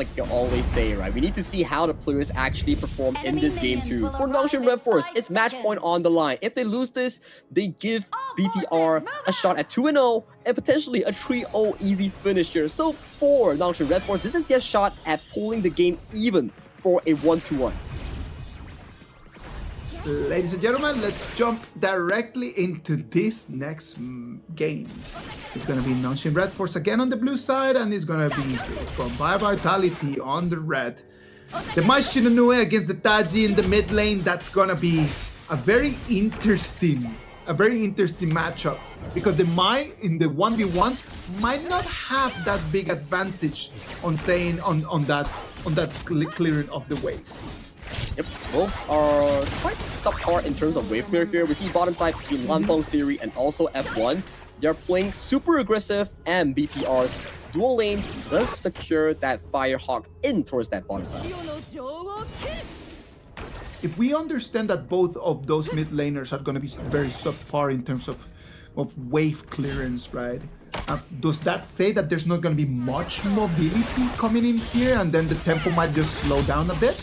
like you always say, right? We need to see how the players actually perform in this game too. For Nongshim RedForce, it's match point on the line. If they lose this, they give BTR a shot at 2-0 and potentially a 3-0 easy finish here. So for Nongshim RedForce, this is their shot at pulling the game even for a 1-1. Ladies and gentlemen, let's jump directly into this next game. It's going to be Nongshim RedForce again on the blue side, and it's going to be from Vitality on the red. The Shinehok against the Taji in the mid lane. That's going to be a very interesting matchup, because the Mai in the 1v1s might not have that big advantage on that clearing of the wave. Yep, both are quite subpar in terms of wave clear here. We see bottom side between Lanfeng Siri and also F1. They're playing super aggressive, and BTR's dual lane does secure that Firehawk in towards that bottom side. If we understand that both of those mid laners are going to be very subpar in terms of wave clearance, right? Does that say that there's not going to be much mobility coming in here, and then the tempo might just slow down a bit?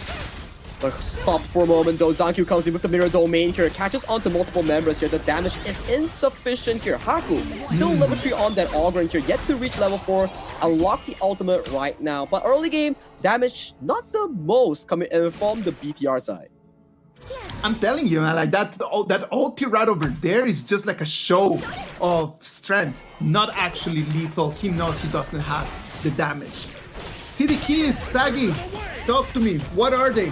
But stop for a moment though. Zankyu comes in with the mirror domain here, catches onto multiple members here. The damage is insufficient here. Haku still level 3 on that Augurin here, yet to reach level 4, unlocks the ultimate right now. But early game damage not the most coming in from the BTR side. I'm telling you, man, like that ulti right over there is just like a show of strength, not actually lethal. He knows he doesn't have the damage. See the keys, Sagi. Talk to me. What are they?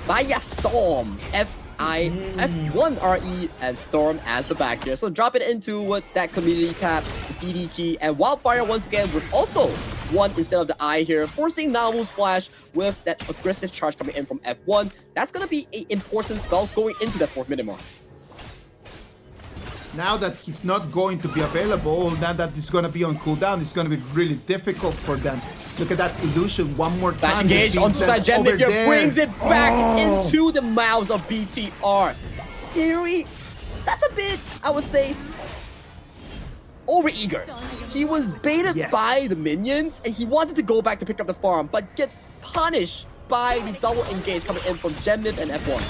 Via Storm, F1RE, and Storm as the back here. So drop it into what's that community tab, the CD key, and Wildfire once again with also 1 instead of the I here, forcing Namu's flash with that aggressive charge coming in from F1. That's going to be an important spell going into that 4th minute mark. Now that he's not going to be available, now that he's going to be on cooldown, it's going to be really difficult for them. Look at that illusion one more time. Flash engage on suicide gem here, brings it back into the mouths of BTR. Siri, that's a bit, I would say, overeager. He was baited by the minions, and he wanted to go back to pick up the farm, but gets punished by the double engage coming in from Genmib and F1.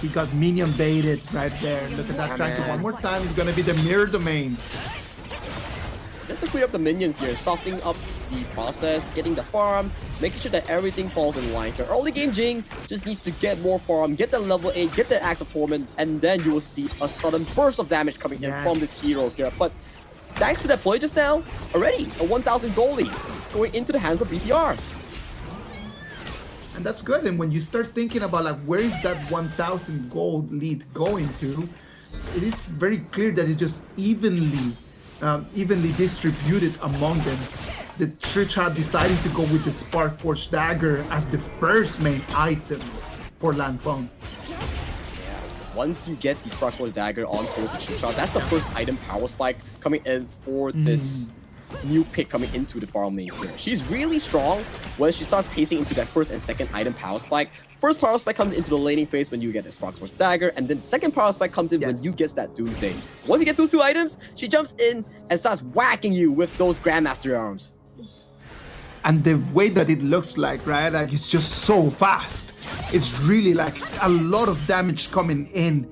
He got minion baited right there. Look at that tracker one more time. It's gonna be the mirror domain. Just to clear up the minions here, softening up the process, getting the farm, making sure that everything falls in line here. Early game Jing just needs to get more farm, get the level 8, get the Axe of Torment, and then you will see a sudden burst of damage coming in from this hero here. But thanks to that play just now, already a 1,000 gold lead going into the hands of BTR. And that's good. And when you start thinking about like where is that 1,000 gold lead going to, it is very clear that it's just evenly distributed among them. The Trichard deciding to go with the Spark Forge Dagger as the first main item for Lanfeng. Once you get the Spark Forge Dagger on towards the Trichard, that's the first item power spike coming in for this new pick coming into the farm lane here. She's really strong when she starts pacing into that first and second item power spike. First power spike comes into the laning phase when you get the Spark Force Dagger, and then second power spike comes in when you get that Doomsday. Once you get those 2 items, she jumps in and starts whacking you with those Grandmaster arms. And the way that it looks like, right? Like it's just so fast. It's really like a lot of damage coming in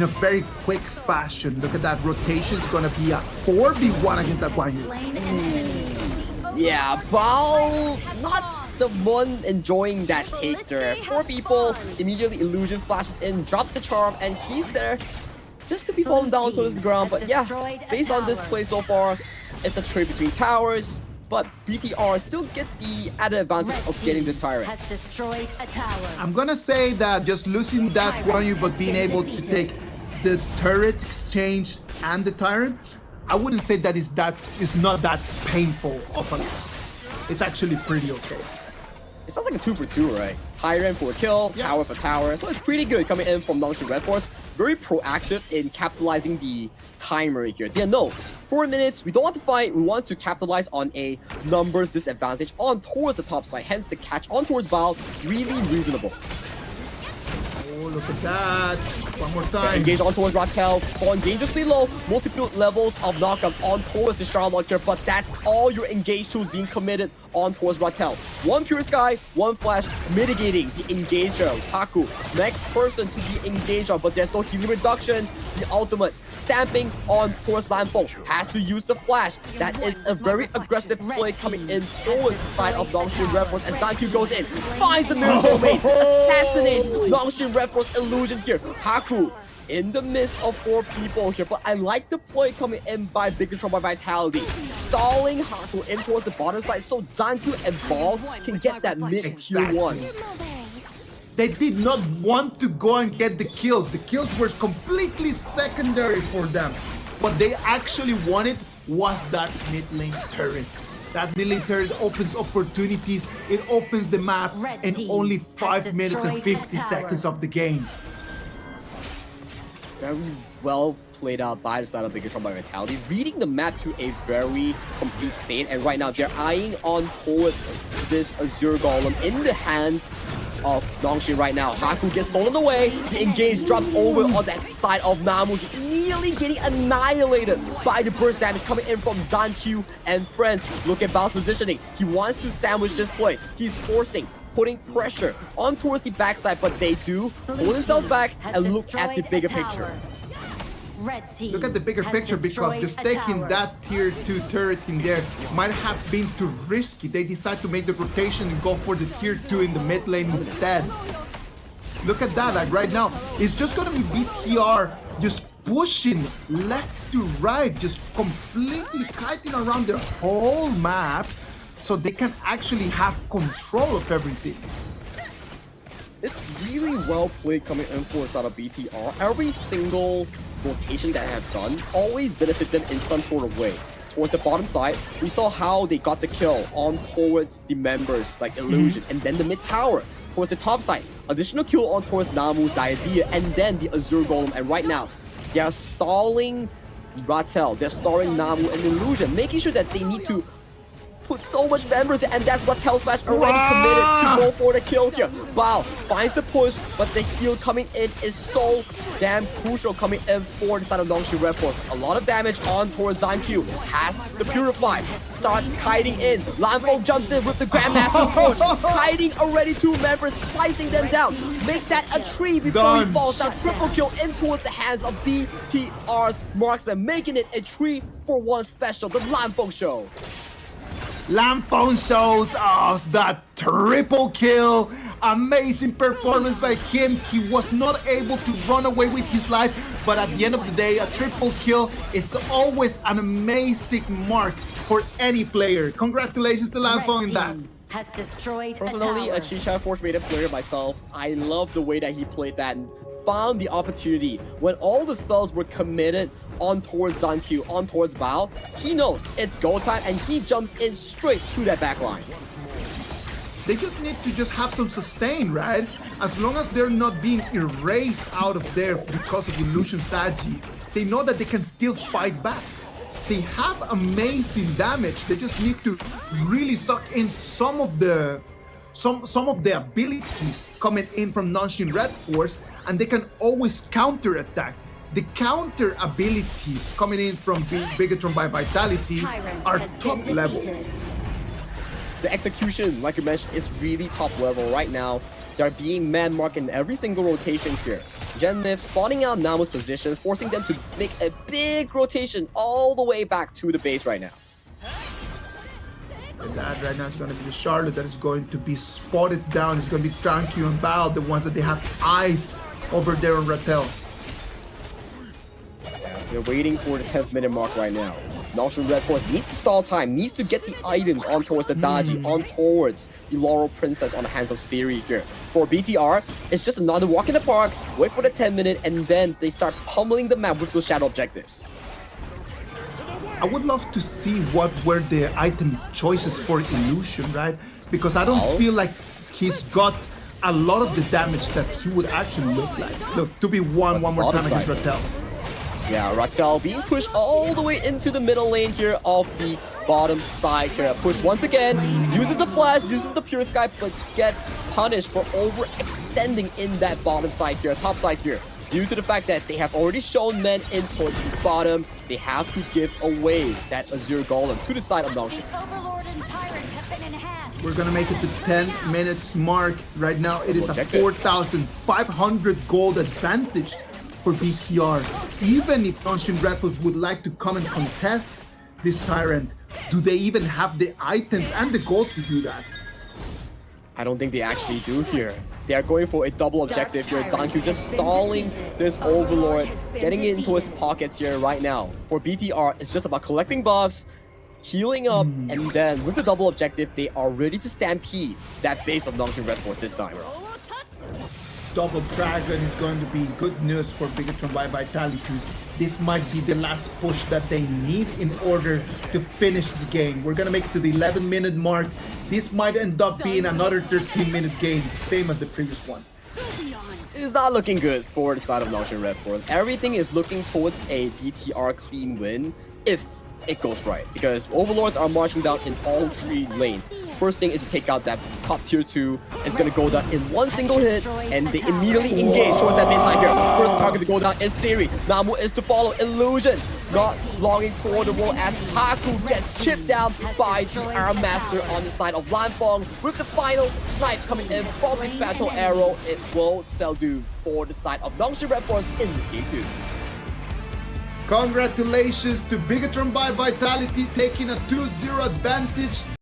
a very quick fashion. Look at that rotation. It's gonna be a 4v1 against that one. Yeah, Bao not the one enjoying that take there. 4 people, immediately Illusion flashes in, drops the charm, and he's there just to be fallen down to the ground. But yeah, based on this play so far, it's a trade between towers, but BTR still get the added advantage of getting this tyrant. I'm gonna say that just losing that Guan Yu, but being able to take the turret exchange and the tyrant, I wouldn't say that is not that painful of a loss. It's actually pretty okay. It sounds like a 2 for 2, right? Tyrant for a kill, tower for tower. So it's pretty good coming in from Nongshim RedForce. Very proactive in capitalizing the timer here. They know 4 minutes, we don't want to fight, we want to capitalize on a numbers disadvantage on towards the top side. Hence the catch on towards Val, really reasonable. Oh, look at that. One more time. Engage on towards Rattel, falling dangerously low, multiple levels of knockouts on towards the Charlotte here, but that's all your engage tools being committed on towards Rattel. One Pure Sky, one Flash, mitigating the engager. Haku, next person to be engaged on, but there's no healing reduction. The ultimate, stamping on towards Lanfeng, has to use the Flash. That is a very aggressive play coming in towards the side of Nongshim RedForce, and Zankyu goes in, finds the Miracle Maid, assassinates Nongshim RedForce illusion here. Haku in the midst of 4 people here, but I like the play coming in by Bigetron by Vitality, stalling Haku in towards the bottom side so Zankyu and Ball can get that mid Q1. They did not want to go and get the kills. The kills were completely secondary for them. What they actually wanted was that mid lane turret. That mid lane turret opens opportunities. It opens the map in only 5 minutes and 50 seconds of the game. Very well played out by the side of Bigetron by Vitality, reading the map to a very complete state, and right now they're eyeing on towards this Azure Golem in the hands of Nongshim right now. Haku gets stolen away, the engage drops over on that side of Namu, immediately getting annihilated by the burst damage coming in from Zankyu and friends. Look at Bao's positioning, he wants to sandwich this play, he's forcing, putting pressure on towards the backside, but they do pull themselves back and look at the bigger picture. Look at the bigger picture, because just taking that tier 2 turret in there might have been too risky. They decide to make the rotation and go for the tier 2 in the mid lane instead. Look at that, like right now, it's just gonna be BTR just pushing left to right, just completely kiting around the whole map so they can actually have control of everything. It's really well played coming in for the side of BTR. Every single rotation that I have done always benefit them in some sort of way. Towards the bottom side, we saw how they got the kill on towards the members like Illusion, and then the mid tower. Towards the top side, additional kill on towards Namu's Diadea, and then the Azure Golem. And right now, they are stalling Rattel, they're stalling Namu and Illusion, making sure that they need to put so much members in, and that's what Rattel's Flash already committed to go for the kill here. Bao finds the push, but the heal coming in is so damn crucial coming in for the side of Nongshim RedForce. A lot of damage on towards Zankyu, has the Purify, starts kiting in. Lanfeng jumps in with the Grandmaster's push, kiting already 2 members, slicing them down. Make that a tree before he falls down. Triple kill in towards the hands of BTR's marksman, making it a 3-for-1 special, the Lanfeng show. Lanfeng shows us that triple kill. Amazing performance by him. He was not able to run away with his life, but at the end of the day, a triple kill is always an amazing mark for any player. Congratulations to Lanfeng in that. Has destroyed Personally, a KSI4 rated player myself, I love the way that he played that and found the opportunity when all the spells were committed on towards Zankyu, on towards Bao. He knows it's go time and he jumps in straight to that back line. They just need to just have some sustain, right? As long as they're not being erased out of there because of Illusion strategy, they know that they can still fight back. They have amazing damage. They just need to really suck in some of the abilities coming in from Nongshim RedForce, and they can always counter attack. The counter abilities coming in from Bigetron by Vitality are top level. The execution, like you mentioned, is really top level right now. They're being man-marked in every single rotation here. Genmif spawning out Namu's position, forcing them to make a big rotation all the way back to the base right now. And that right now is going to be the Charlotte that is going to be spotted down. It's going to be Zankyu and Bao, the ones that they have eyes over there on Rattel. They're waiting for the 10th minute mark right now. Nongshim RedForce needs to stall time, needs to get the items on towards the Daji, on towards the Laurel Princess on the hands of Siri here. For BTR, it's just another walk in the park, wait for the 10 minute, and then they start pummeling the map with those shadow objectives. I would love to see what were the item choices for Illusion, right? Because I don't feel like he's got a lot of the damage that he would actually look like. Look, 2v1 one more time against Rattel. Yeah, Rattel being pushed all the way into the middle lane here of the bottom side here. Push once again, uses a flash, uses the pure sky, but gets punished for overextending in that bottom side here, top side here. Due to the fact that they have already shown men in towards the bottom, they have to give away that Azure Golem to the side of Nongshim. We're gonna make it to 10 minutes mark. Right now, it is a 4,500 gold advantage for BTR. Even if Nongshim RedForce would like to come and contest this Tyrant, do they even have the items and the gold to do that? I don't think they actually do here. They are going for a double objective here. Zankyu just stalling this Overlord, getting into his pockets here right now. For BTR, it's just about collecting buffs, healing up, and then with the double objective, they are ready to stampede that base of Nongshim RedForce this time. Double Dragon is going to be good news for Bigetron by Vitality. This might be the last push that they need in order to finish the game. We're gonna make it to the 11-minute mark. This might end up being another 13-minute game, same as the previous one. It is not looking good for the side of Nongshim RedForce. Everything is looking towards a BTR clean win if it goes right, because Overlords are marching down in all 3 lanes. First thing is to take out that top tier 2. It's gonna go down in one single hit, and they immediately engage towards that mid side here. First target to go down is Theory. Namu is to follow. Illusion not longing for the wall as Haku gets chipped down by the Arm Master on the side of Lanfeng. With the final snipe coming in from the Fatal Arrow, it will spell doom for the side of Nongshim RedForce in this game too. Congratulations to Bigetron by Vitality taking a 2-0 advantage.